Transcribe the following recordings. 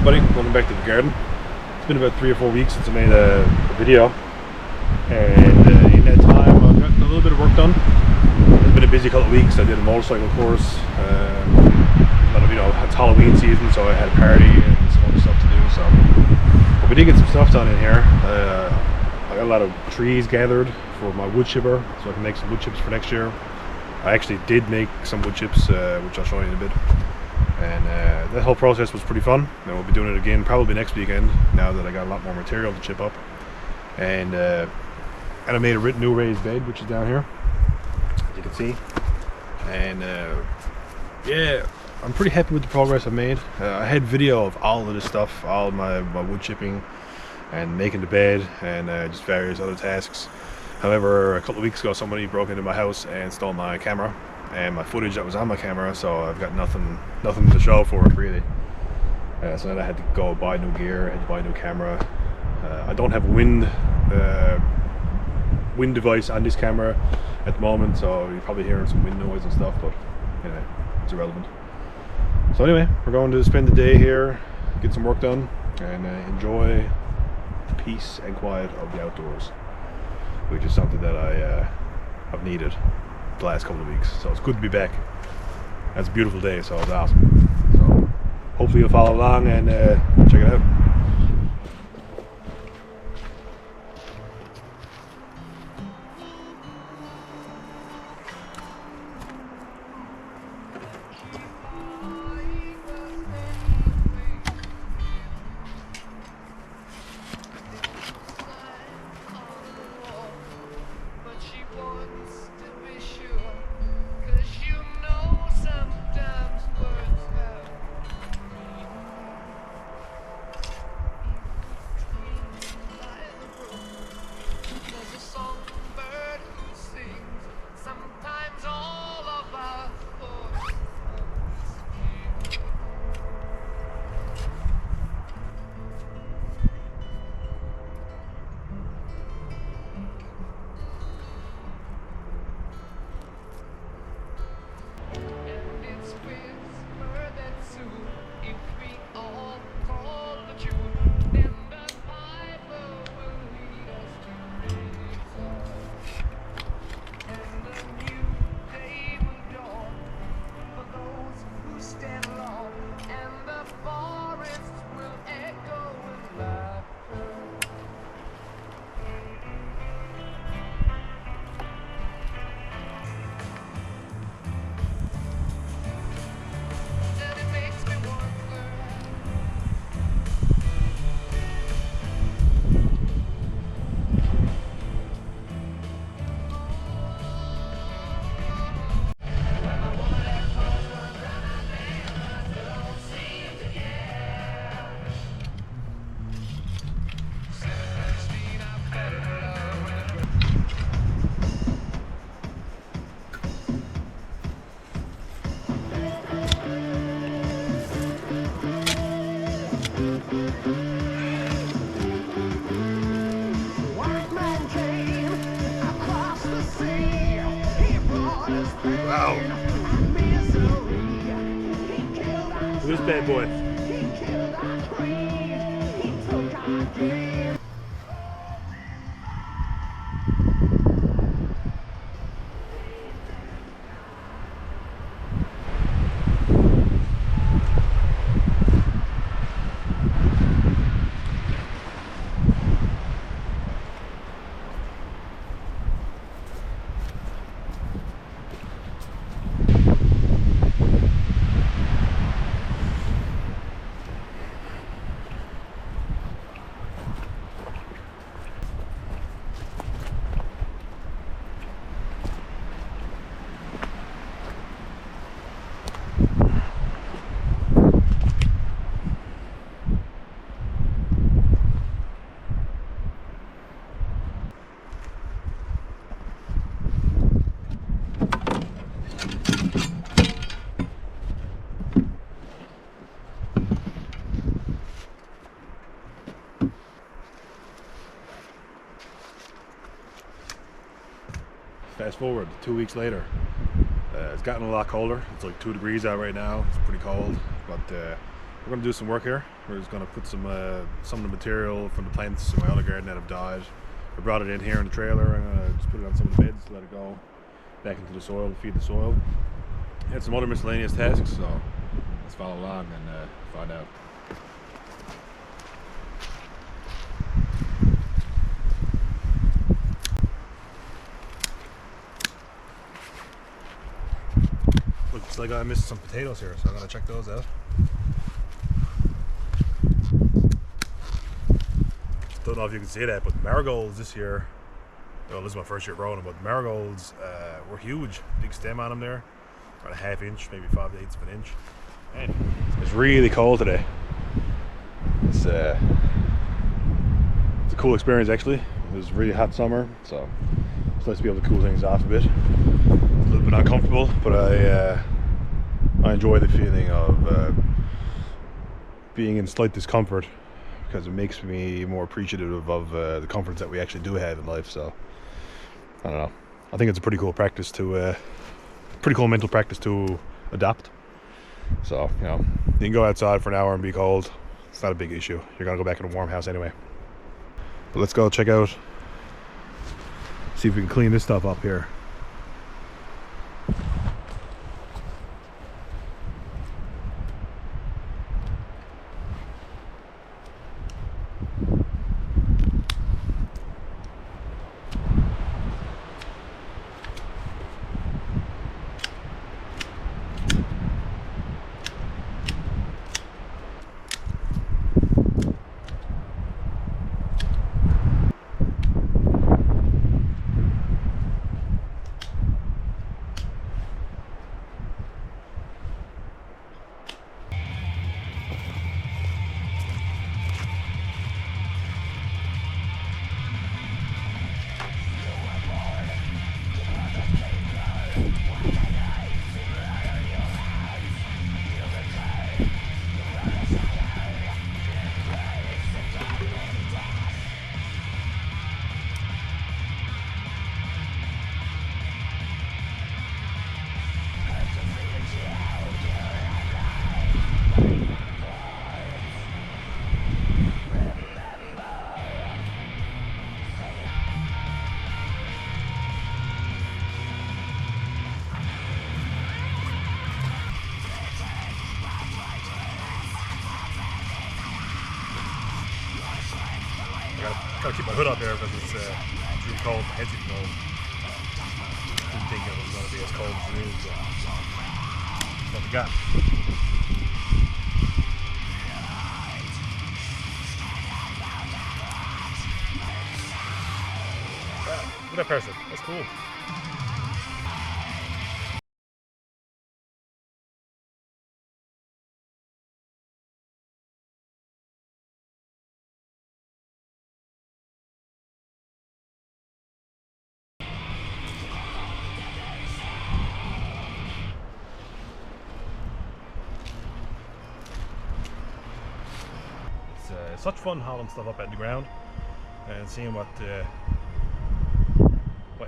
everybody, welcome back to the garden. It's been about 3 or 4 weeks since I made a video, and in that time I've gotten a little bit of work done. It's been a busy couple of weeks. I did a motorcycle course, a lot of, it's Halloween season, so I had a party and some other stuff to do, but we did get some stuff done in here. I got a lot of trees gathered for my wood chipper, so I can make some wood chips for next year. I actually did make some wood chips, which I'll show you in a bit. And that whole process was pretty fun. And we'll be doing it again probably next weekend, now that I got a lot more material to chip up. And I made a new raised bed, which is down here, as you can see. And yeah, I'm pretty happy with the progress I've made. I had video of all of this stuff, all of my wood chipping and making the bed and just various other tasks. However, a couple of weeks ago somebody broke into my house and stole my camera and my footage that was on my camera, so I've got nothing to show for it really. So then I had to go buy new gear, I had to buy a new camera. I don't have a wind device on this camera at the moment, so you're probably hearing some wind noise and stuff, but it's irrelevant. So anyway, we're going to spend the day here, get some work done, and enjoy the peace and quiet of the outdoors, which is something that I've needed the last couple of weeks. So it's good to be back. It's a beautiful day, so it's awesome. So hopefully you'll follow along and check it out. Wow. This bad boy. Fast forward 2 weeks later, it's gotten a lot colder. It's like 2 degrees out right now. It's pretty cold, but We're going to do some work here. We're just going to put some of the material from the plants in my olive garden that have died. I brought it in here in the trailer. I'm going to just put it on some of the beds, let it go back into the soil, feed the soil. Had some other miscellaneous tasks, so let's follow along and find out. Looks like I missed some potatoes here, so I'm going to check those out. Don't know if you can see that, but marigolds this year, well, this is my first year growing them, but marigolds were huge. Big stem on them there, about a half inch, maybe 5/8 of an inch. And it's really cold today. It's a cool experience actually. It was a really hot summer, so it's nice to be able to cool things off a bit. It's a little bit uncomfortable, but I enjoy the feeling of being in slight discomfort, because it makes me more appreciative of the comforts that we actually do have in life. So I don't know. I think it's a pretty cool practice to, pretty cool mental practice to adopt. So, you know, you can go outside for an hour and be cold. It's not a big issue. You're gonna go back in a warm house anyway. But let's go check out, see if we can clean this stuff up here. Gotta keep my hood up here because it's really cold. My head's getting cold. Didn't think it was gonna be as cold as it is, but that's what we got. Wow, look at that person. That's cool. It's such fun hauling stuff up out the ground and seeing what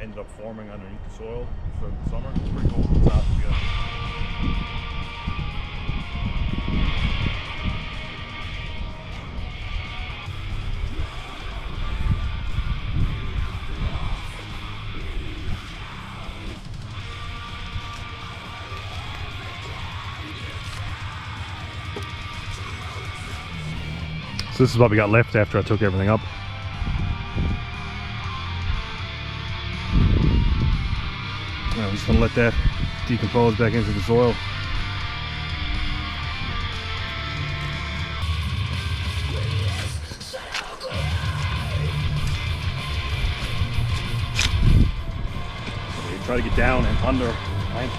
ended up forming underneath the soil throughout the summer. It's pretty cool. It's awesome to get. So this is what we got left after I took everything up. I'm just gonna let that decompose back into the soil. So you try to get down and under, right?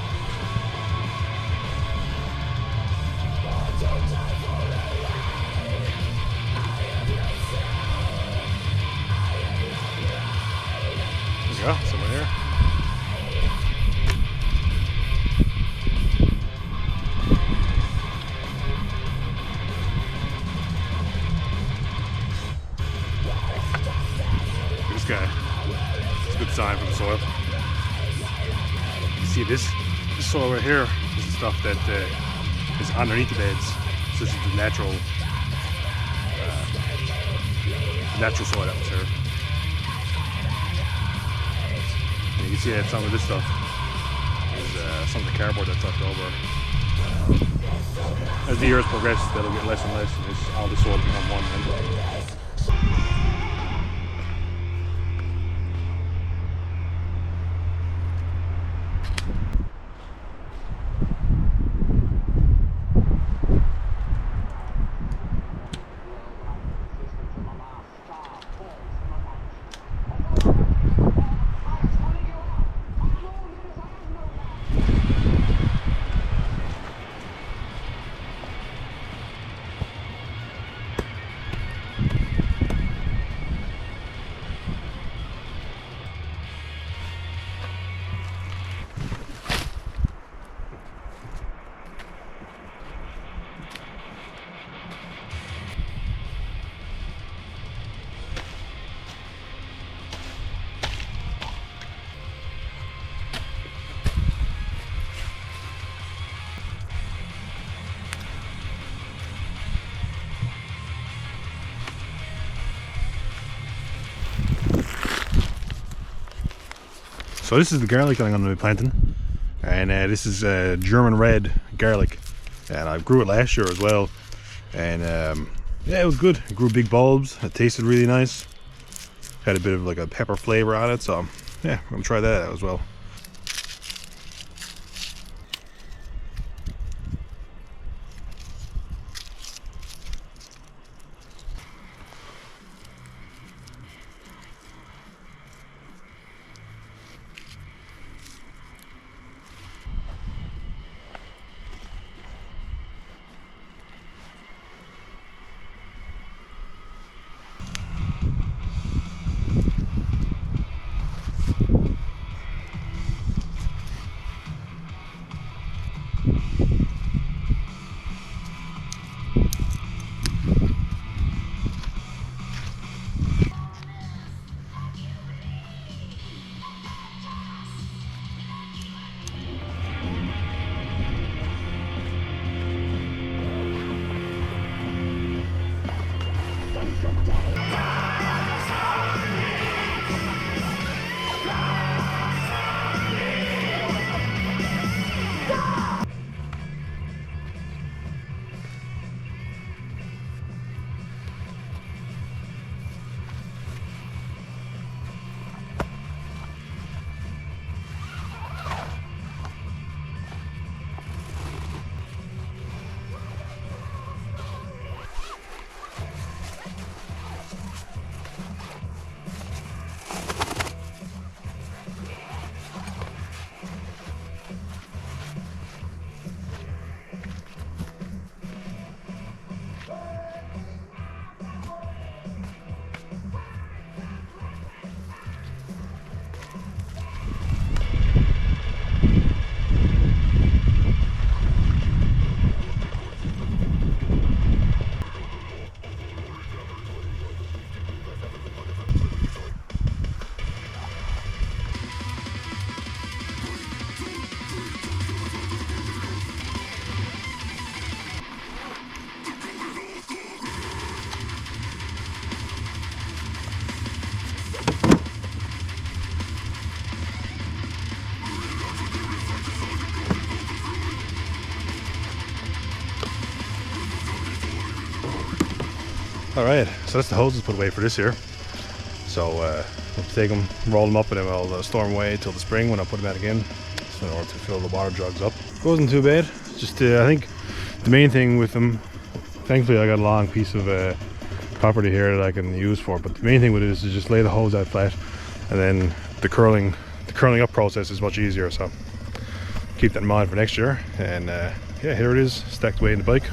Yeah, somewhere there. This guy. It's a good sign for the soil. You see this soil right here is the stuff that is underneath the beds. This is the natural soil atmosphere. And you can see that some of this stuff is some of the cardboard that's left over. As the years progress, that'll get less and less, and all the soil will become one. So this is the garlic that I'm going to be planting, and this is German red garlic, and I grew it last year as well, and yeah, it was good. It grew big bulbs, it tasted really nice, had a bit of like a pepper flavor on it, so yeah, I'm going to try that out as well. Alright, so that's the hoses put away for this year. So we'll take them, roll them up, and then I'll store them away till the spring when I put them out again, so in order to fill the water jugs up. Wasn't too bad. Just I think the main thing with them, thankfully I got a long piece of property here that I can use for, but the main thing with it is to just lay the hose out flat, and then the curling up process is much easier, so keep that in mind for next year. And yeah, here it is, stacked away in the bike.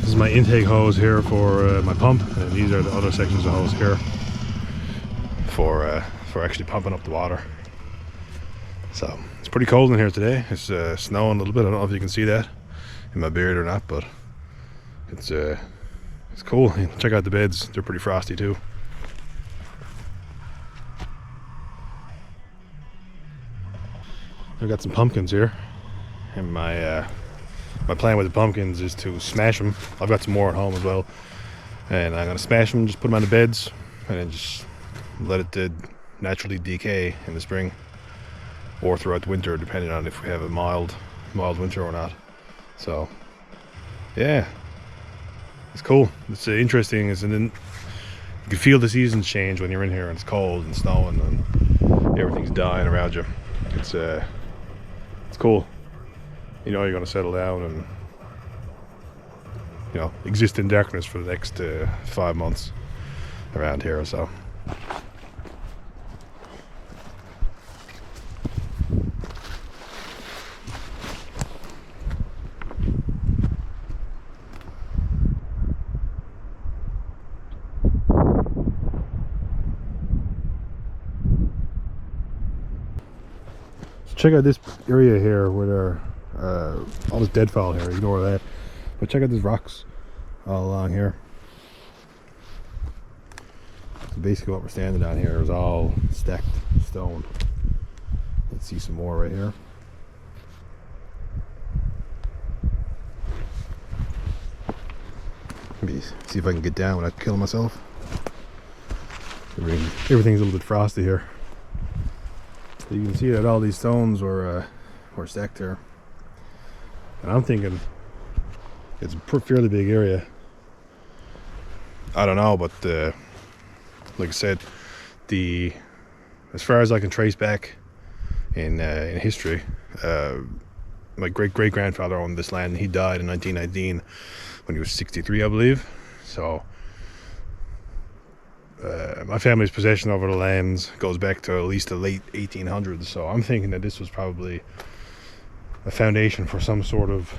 This is my intake hose here for my pump, and these are the other sections of hose here for actually pumping up the water. So it's pretty cold in here today. It's snowing a little bit. I don't know if you can see that in my beard or not, but it's cool. Check out the beds, they're pretty frosty too. I've got some pumpkins here. and my plan with the pumpkins is to smash them. I've got some more at home as well, and I'm gonna smash them, just put them on the beds, and then just let it naturally decay in the spring or throughout the winter, depending on if we have a mild winter or not. So yeah, it's cool. It's interesting, and then you can feel the seasons change when you're in here and it's cold and snowing and everything's dying around you. It's cool. You know you're gonna settle down and, you know, exist in darkness for the next 5 months around here. So check out this area here where there all this deadfall here, ignore that, but check out these rocks all along here. So basically what we're standing on here is all stacked stone. Let's see some more right here. Let me see if I can get down without killing myself. Everything's a little bit frosty here. So you can see that all these stones were stacked here, and I'm thinking it's a fairly big area. I don't know, but like I said, as far as I can trace back in history, my great grandfather owned this land. He died in 1919 when he was 63, I believe. So my family's possession over the lands goes back to at least the late 1800s, so I'm thinking that this was probably a foundation for some sort of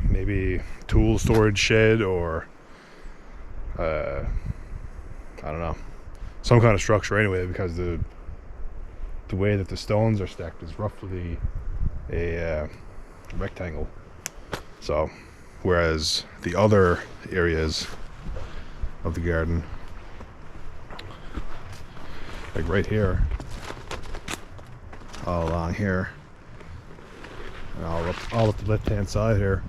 maybe tool storage shed, or I don't know, some kind of structure anyway, because the way that the stones are stacked is roughly a rectangle. So whereas the other areas of the garden, like right here, all along here, and all up the left hand side here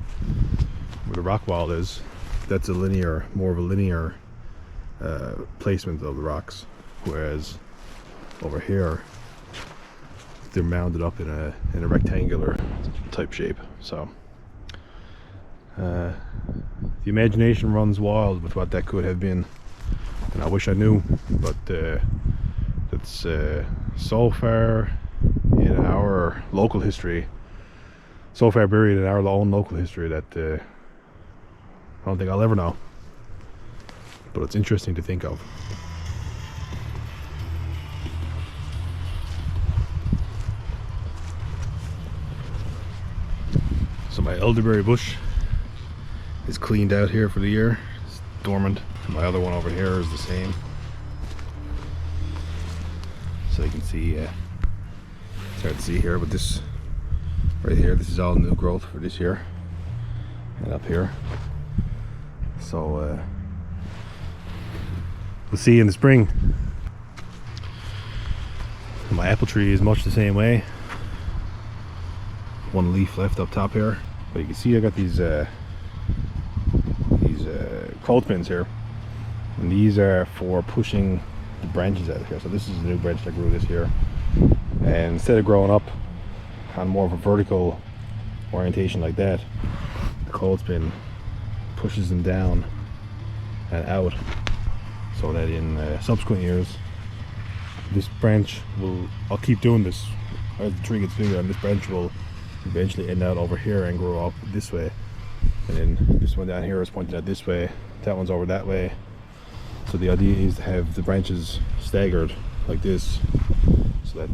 where the rock wall is, that's more of a linear placement of the rocks, whereas over here they're mounded up in a rectangular type shape. So the imagination runs wild with what that could have been, and I wish I knew, but it's so far in our local history, so far buried in our own local history, that I don't think I'll ever know. But it's interesting to think of. So my elderberry bush is cleaned out here for the year. It's dormant. My other one over here is the same. So you can see, it's hard to see here, but this right here, this is all new growth for this year. And up here. So we'll see in the spring. My apple tree is much the same way. One leaf left up top here, but you can see I got these clothespins here, and these are for pushing the branches out here. So this is a new branch that grew this year, and instead of growing up on more of a vertical orientation like that, the clothespin pushes them down and out, so that in subsequent years this branch I'll keep doing this as the tree gets bigger, and this branch will eventually end out over here and grow up this way, and then this one down here is pointed out this way, that one's over that way. So the idea is to have the branches staggered like this, so that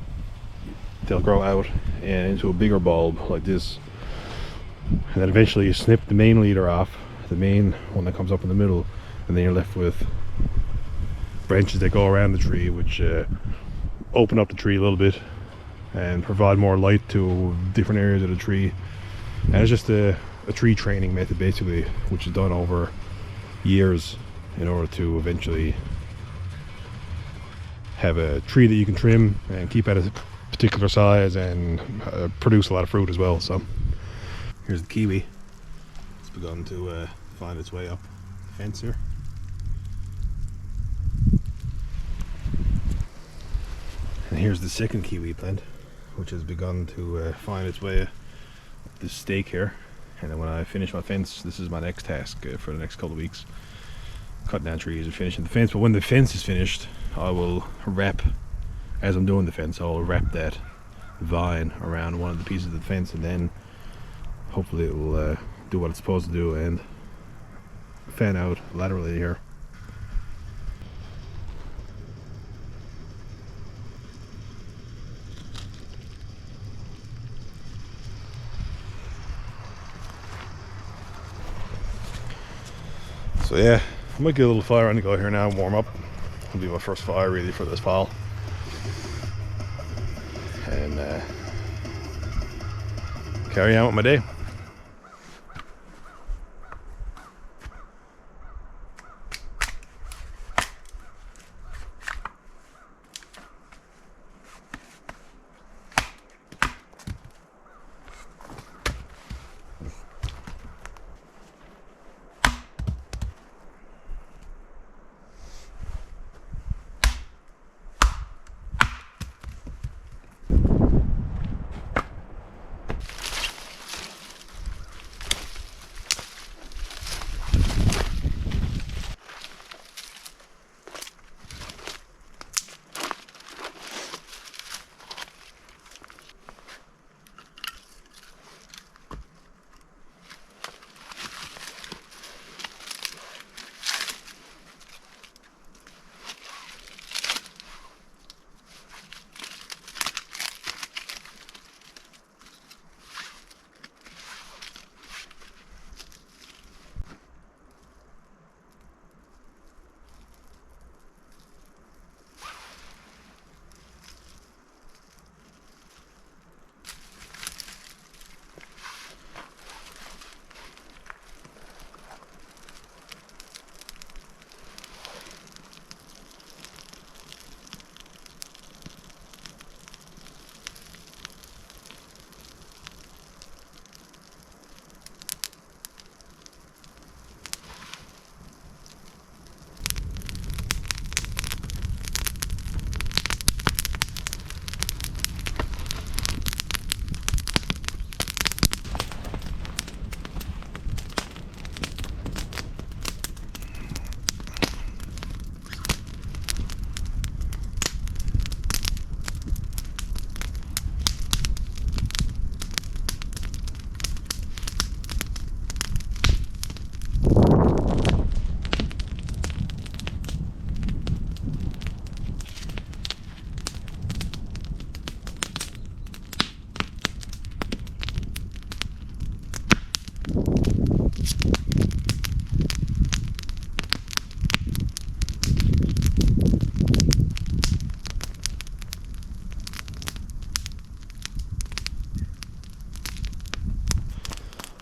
they'll grow out and into a bigger bulb like this, and then eventually you snip the main leader off, the main one that comes up in the middle, and then you're left with branches that go around the tree, which open up the tree a little bit and provide more light to different areas of the tree. And it's just a tree training method basically, which is done over years in order to eventually have a tree that you can trim and keep at a particular size and produce a lot of fruit as well. So Here's the kiwi. It's begun to find its way up the fence here. And here's the second kiwi plant, which has begun to find its way up this stake here. And then when I finish my fence, this is my next task for the next couple of weeks. Cutting down trees and finishing the fence. But when the fence is finished, I will wrap, as I'm doing the fence, I'll wrap that vine around one of the pieces of the fence, and then hopefully it will do what it's supposed to do and fan out laterally here. So yeah, I might get a little fire on the go here now and warm up. It'll be my first fire really for this pile. And carry on with my day.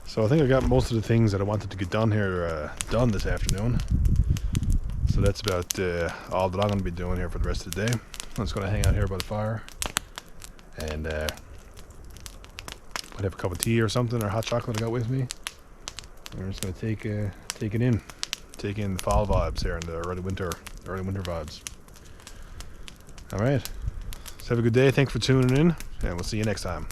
So I think I got most of the things that I wanted to get done here done this afternoon. So that's about all that I'm going to be doing here for the rest of the day. I'm just going to hang out here by the fire and might have a cup of tea or something, or hot chocolate I got with me. I'm just going to take it in, take in the fall vibes here and the early winter vibes. All right, so have a good day. Thanks for tuning in, and we'll see you next time.